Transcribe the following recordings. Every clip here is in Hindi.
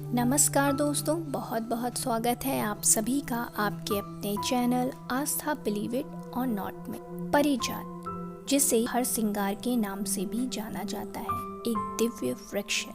नमस्कार दोस्तों, बहुत बहुत स्वागत है आप सभी का आपके अपने चैनल आस्था बिलीव इट और नॉट में। पारिजात, जिसे हर श्रृंगार के नाम से भी जाना जाता है, एक दिव्य वृक्ष है।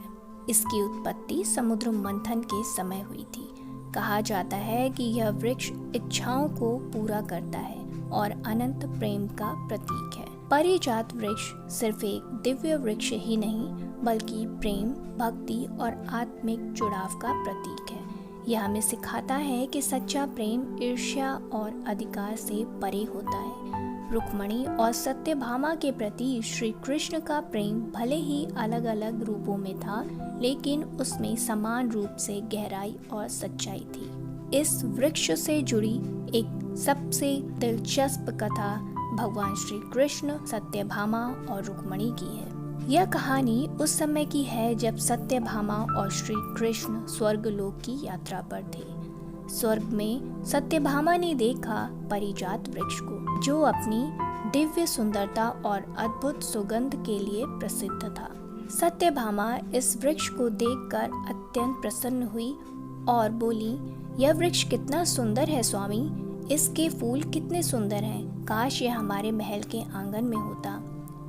इसकी उत्पत्ति समुद्र मंथन के समय हुई थी। कहा जाता है कि यह वृक्ष इच्छाओं को पूरा करता है और अनंत प्रेम का प्रतीक है। पारिजात वृक्ष सिर्फ एक दिव्य वृक्ष ही नहीं, बल्कि प्रेम, भक्ति और आत्मिक जुड़ाव का प्रतीक है। यह हमें सिखाता है कि सच्चा प्रेम ईर्ष्या और अधिकार से परे होता है। रुक्मणी और सत्यभामा के प्रति श्री कृष्ण का प्रेम भले ही अलग अलग रूपों में था, लेकिन उसमें समान रूप से गहराई और सच्चाई थी। इस वृक्ष से जुड़ी एक सबसे दिलचस्प कथा भगवान श्री कृष्ण, सत्यभामा और रुक्मणी की है। यह कहानी उस समय की है जब सत्यभामा और श्री कृष्ण स्वर्गलोक की यात्रा पर थे। स्वर्ग में सत्यभामा ने देखा पारिजात वृक्ष को, जो अपनी दिव्य सुंदरता और अद्भुत सुगंध के लिए प्रसिद्ध था। सत्यभामा इस वृक्ष को देखकर अत्यंत प्रसन्न हुई और बोली, यह वृक्ष कितना सुंदर है स्वामी, इसके फूल कितने सुंदर हैं, काश यह हमारे महल के आंगन में होता।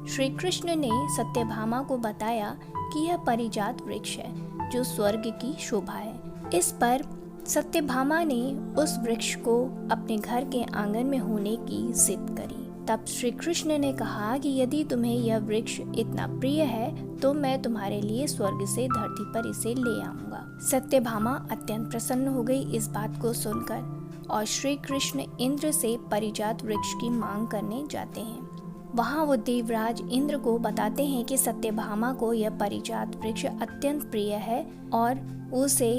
श्री कृष्ण ने सत्यभामा को बताया कि यह पारिजात वृक्ष है जो स्वर्ग की शोभा है। इस पर सत्यभामा ने उस वृक्ष को अपने घर के आंगन में होने की जिद करी। तब श्री कृष्ण ने कहा कि यदि तुम्हें यह वृक्ष इतना प्रिय है तो मैं तुम्हारे लिए स्वर्ग से धरती पर इसे ले आऊंगा। सत्यभामा अत्यंत प्रसन्न हो गई इस बात को सुनकर, और श्री कृष्ण इंद्र से पारिजात वृक्ष की मांग करने जाते हैं। वहाँ वो देवराज इंद्र को बताते हैं कि सत्यभामा को यह पारिजात वृक्ष अत्यंत प्रिय है और उसे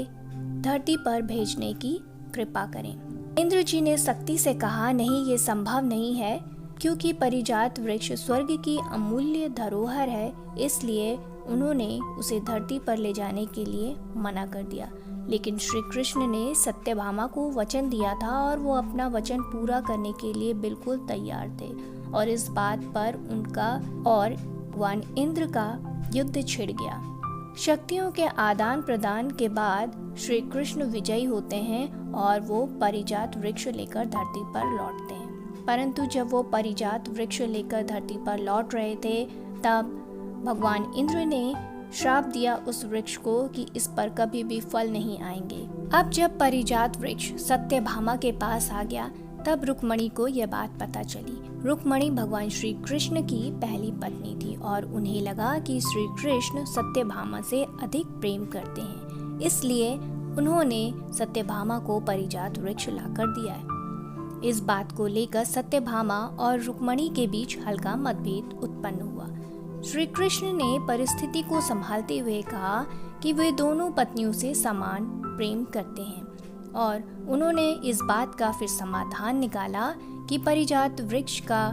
धरती पर भेजने की कृपा करें। इंद्र जी ने सख्ती से कहा, नहीं, ये संभव नहीं है, क्योंकि पारिजात वृक्ष स्वर्ग की अमूल्य धरोहर है, इसलिए उन्होंने उसे धरती पर ले जाने के लिए मना कर दिया। लेकिन श्री कृष्ण ने सत्यभामा को वचन दिया था और वो अपना वचन पूरा करने के लिए बिल्कुल तैयार थे, और इस बात पर उनका और भगवान इंद्र का युद्ध छिड़ गया। शक्तियों के आदान प्रदान के बाद श्री कृष्ण विजयी होते हैं और वो पारिजात वृक्ष लेकर धरती पर लौटते हैं। परंतु जब वो पारिजात वृक्ष लेकर धरती पर लौट रहे थे, तब भगवान इंद्र ने श्राप दिया उस वृक्ष को कि इस पर कभी भी फल नहीं आएंगे। अब जब पारिजात वृक्ष सत्यभामा के पास आ गया, तब रुक्मणी को यह बात पता चली। रुक्मणी भगवान श्री कृष्ण की पहली पत्नी थी और उन्हें लगा कि श्री कृष्ण सत्यभामा से अधिक प्रेम करते हैं, इसलिए उन्होंने सत्यभामा को पारिजात वृक्ष लाकर दिया है। इस बात को लेकर सत्यभामा और रुक्मणी के बीच हल्का मतभेद उत्पन्न हुआ। श्री कृष्ण ने परिस्थिति को संभालते हुए कहा कि वे दोनों पत्नियों से समान प्रेम करते हैं, और उन्होंने इस बात का फिर समाधान निकाला कि पारिजात वृक्ष का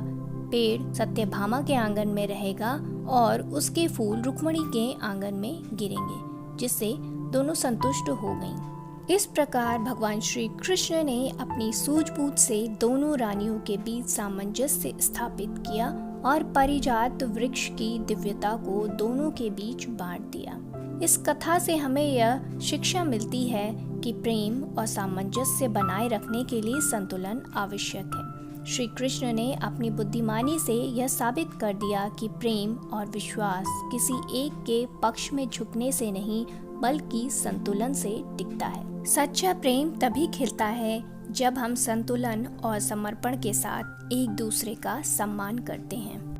पेड़ सत्यभामा के आंगन में रहेगा और उसके फूल रुक्मणी के आंगन में गिरेंगे, जिससे दोनों संतुष्ट हो गईं। इस प्रकार भगवान श्री कृष्ण ने अपनी सूझबूझ से दोनों रानियों के बीच सामंजस्य स्थापित किया और पारिजात वृक्ष की दिव्यता को दोनों के बीच बांट दिया। इस कथा से हमें यह शिक्षा मिलती है कि प्रेम और सामंजस्य बनाए रखने के लिए संतुलन आवश्यक है। श्री कृष्ण ने अपनी बुद्धिमानी से यह साबित कर दिया कि प्रेम और विश्वास किसी एक के पक्ष में झुकने से नहीं, बल्कि संतुलन से टिकता है। सच्चा प्रेम तभी खिलता है जब हम संतुलन और समर्पण के साथ एक दूसरे का सम्मान करते हैं।